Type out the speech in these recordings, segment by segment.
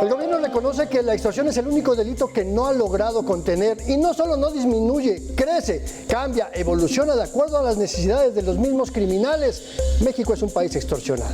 El gobierno reconoce que la extorsión es el único delito que no ha logrado contener y no solo no disminuye, crece, cambia, evoluciona de acuerdo a las necesidades de los mismos criminales. México es un país extorsionado.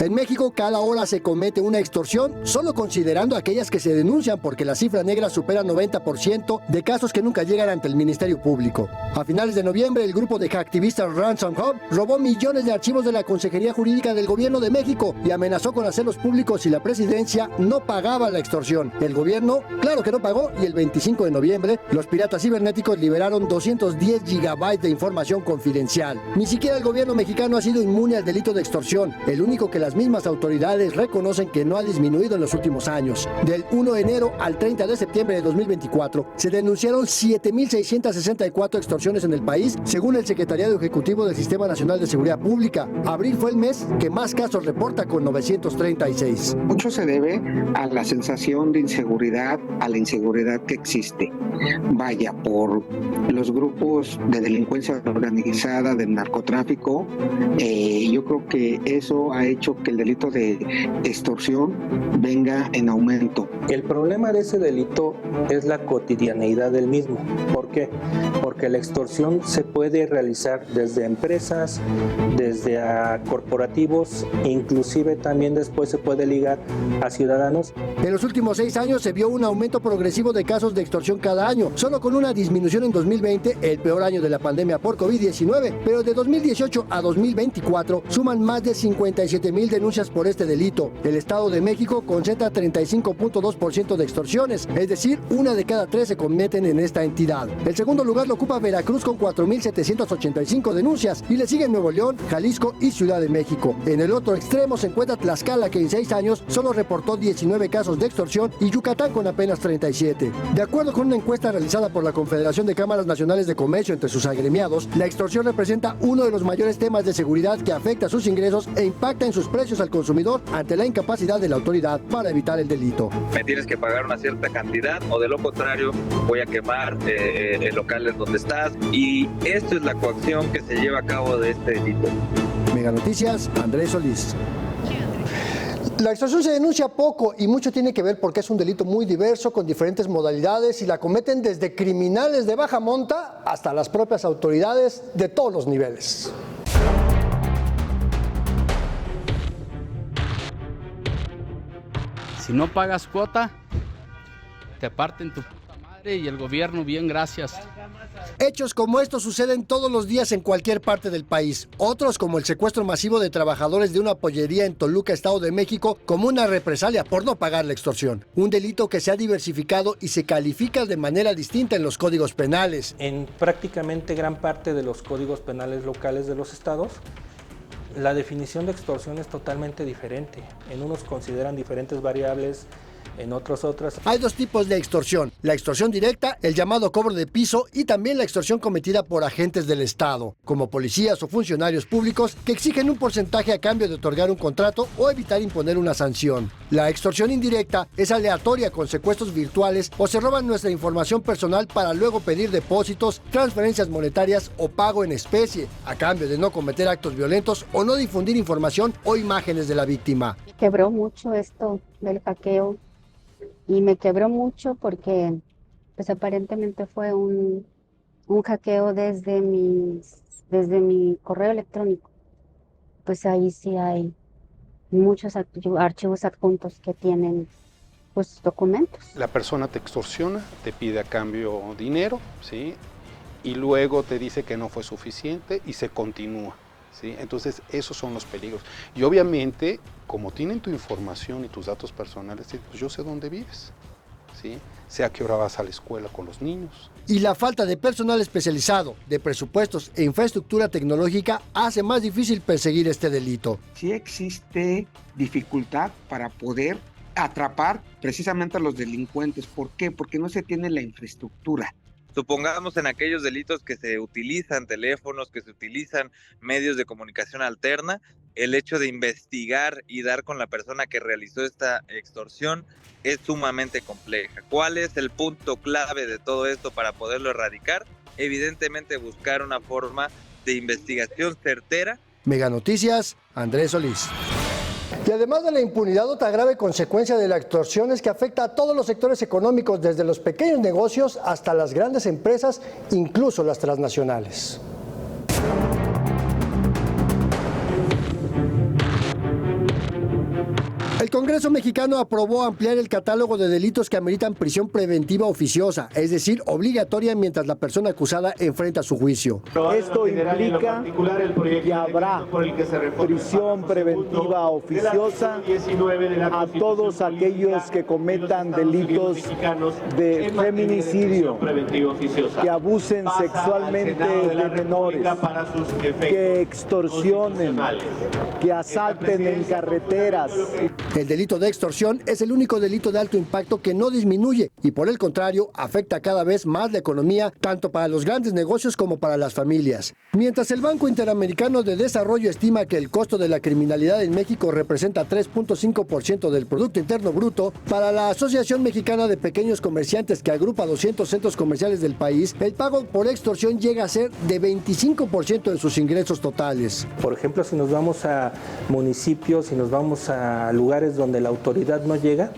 En México, cada hora se comete una extorsión, solo considerando aquellas que se denuncian, porque la cifra negra supera 90% de casos que nunca llegan ante el Ministerio Público. A finales de noviembre, el grupo de activistas Ransom Hub robó millones de archivos de la Consejería Jurídica del Gobierno de México y amenazó con hacerlos públicos si la presidencia no pagaba la extorsión. El gobierno, claro que no pagó, y el 25 de noviembre, los piratas cibernéticos liberaron 210 gigabytes de información confidencial. Ni siquiera el gobierno mexicano ha sido inmune al delito de extorsión, el único que las mismas autoridades reconocen que no ha disminuido en los últimos años. Del 1 de enero al 30 de septiembre de 2024, se denunciaron 7,664 extorsiones en el país, según el Secretariado Ejecutivo del Sistema Nacional de Seguridad Pública. Abril fue el mes que más casos reporta, con 936. Mucho se debe a la sensación de inseguridad, a la inseguridad que existe. Vaya, por los grupos de delincuencia organizada, del narcotráfico, yo creo que eso ha hecho que el delito de extorsión venga en aumento. El problema de ese delito es la cotidianeidad del mismo. ¿Por qué? Porque la extorsión se puede realizar desde empresas, desde a corporativos, inclusive también después se puede ligar a ciudadanos. En los últimos 6 años se vio un aumento progresivo de casos de extorsión cada año, solo con una disminución en 2020, el peor año de la pandemia por COVID-19, pero de 2018 a 2024 suman más de 57,000 denuncias por este delito. El Estado de México concentra 35.2% de extorsiones, es decir, 1 de cada 3 se cometen en esta entidad. El segundo lugar lo ocupa Veracruz con 4,785 denuncias y le siguen Nuevo León, Jalisco y Ciudad de México. En el otro extremo se encuentra Tlaxcala, que en 6 años solo reportó 19 casos de extorsión, y Yucatán con apenas 37. De acuerdo con una encuesta realizada por la Confederación de Cámaras Nacionales de Comercio entre sus agremiados, la extorsión representa uno de los mayores temas de seguridad que afecta a sus ingresos e impacta en sus precios al consumidor ante la incapacidad de la autoridad para evitar el delito. Me tienes que pagar una cierta cantidad o de lo contrario voy a quemar locales donde estás, y esto es la coacción que se lleva a cabo de este delito. Mega Noticias, Andrés Solís. La extorsión se denuncia poco y mucho tiene que ver porque es un delito muy diverso, con diferentes modalidades, y la cometen desde criminales de baja monta hasta las propias autoridades de todos los niveles. Si no pagas cuota, te parten tu puta madre y el gobierno bien, gracias. Hechos como estos suceden todos los días en cualquier parte del país. Otros, como el secuestro masivo de trabajadores de una pollería en Toluca, Estado de México, como una represalia por no pagar la extorsión. Un delito que se ha diversificado y se califica de manera distinta en los códigos penales. En prácticamente gran parte de los códigos penales locales de los estados, la definición de extorsión es totalmente diferente. En unos consideran diferentes variables, en otros otras. Hay 2 tipos de extorsión: la extorsión directa, el llamado cobro de piso, y también la extorsión cometida por agentes del Estado, como policías o funcionarios públicos, que exigen un porcentaje a cambio de otorgar un contrato o evitar imponer una sanción. La extorsión indirecta es aleatoria, con secuestros virtuales, o se roban nuestra información personal para luego pedir depósitos, transferencias monetarias o pago en especie, a cambio de no cometer actos violentos o no difundir información o imágenes de la víctima. Quebró mucho esto del hackeo. Y me quebró mucho porque pues aparentemente fue un hackeo desde mi correo electrónico. Pues ahí sí hay muchos archivos adjuntos que tienen pues documentos. La persona te extorsiona, te pide a cambio dinero, ¿sí? Y luego te dice que no fue suficiente y se continúa, ¿sí? Entonces esos son los peligros. Y obviamente, como tienen tu información y tus datos personales, pues yo sé dónde vives, ¿sí? Sé a qué hora vas a la escuela con los niños. Y la falta de personal especializado, de presupuestos e infraestructura tecnológica hace más difícil perseguir este delito. Sí existe dificultad para poder atrapar precisamente a los delincuentes. ¿Por qué? Porque no se tiene la infraestructura. Supongamos en aquellos delitos que se utilizan teléfonos, que se utilizan medios de comunicación alterna, el hecho de investigar y dar con la persona que realizó esta extorsión es sumamente compleja. ¿Cuál es el punto clave de todo esto para poderlo erradicar? Evidentemente buscar una forma de investigación certera Mega Noticias, Andrés Solís. Y además de la impunidad, otra grave consecuencia de la extorsión es que afecta a todos los sectores económicos, desde los pequeños negocios hasta las grandes empresas, incluso las transnacionales. El Congreso mexicano aprobó ampliar el catálogo de delitos que ameritan prisión preventiva oficiosa, es decir, obligatoria mientras la persona acusada enfrenta su juicio. Esto implica que habrá prisión preventiva oficiosa a todos aquellos que cometan delitos de feminicidio, que abusen sexualmente de menores, que extorsionen, que asalten en carreteras. El delito de extorsión es el único delito de alto impacto que no disminuye y, por el contrario, afecta cada vez más la economía, tanto para los grandes negocios como para las familias. Mientras el Banco Interamericano de Desarrollo estima que el costo de la criminalidad en México representa 3.5% del Producto Interno Bruto, para la Asociación Mexicana de Pequeños Comerciantes, que agrupa 200 centros comerciales del país, el pago por extorsión llega a ser de 25% de sus ingresos totales. Por ejemplo, si nos vamos a municipios, si nos vamos a lugares donde la autoridad no llega,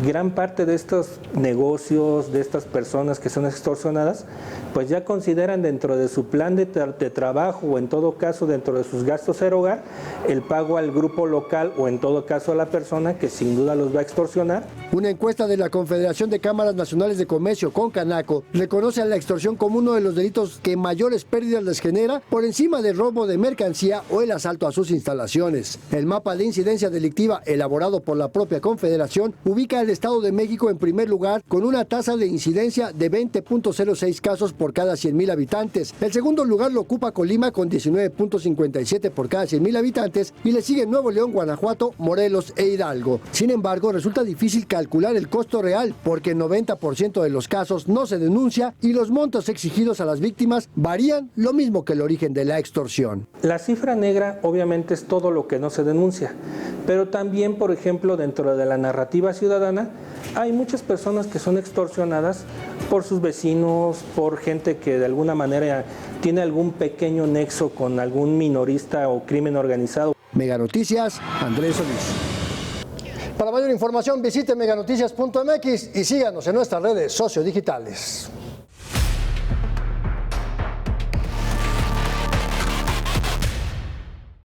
gran parte de estos negocios, de estas personas que son extorsionadas, pues ya consideran dentro de su plan de trabajo o en todo caso dentro de sus gastos del hogar el pago al grupo local o en todo caso a la persona que sin duda los va a extorsionar. Una encuesta de la Confederación de Cámaras Nacionales de Comercio, CONCANACO, reconoce a la extorsión como uno de los delitos que mayores pérdidas les genera, por encima del robo de mercancía o el asalto a sus instalaciones. El mapa de incidencia delictiva elaborado por la propia Confederación ubica al Estado de México en primer lugar con una tasa de incidencia de 20.06 casos por cada 100,000 habitantes. El segundo lugar lo ocupa Colima con 19.57 por cada 100,000 habitantes y le siguen Nuevo León, Guanajuato, Morelos e Hidalgo. Sin embargo, resulta difícil calcular el costo real porque en 90% de los casos no se denuncia y los montos exigidos a las víctimas varían lo mismo que el origen de la extorsión. La cifra negra obviamente es todo lo que no se denuncia, pero también, por ejemplo, dentro de la narrativa ciudadana hay muchas personas que son extorsionadas por sus vecinos, por gente que de alguna manera tiene algún pequeño nexo con algún minorista o crimen organizado. Mega Noticias, Andrés Solís. Para mayor información visite meganoticias.mx y síganos en nuestras redes sociodigitales.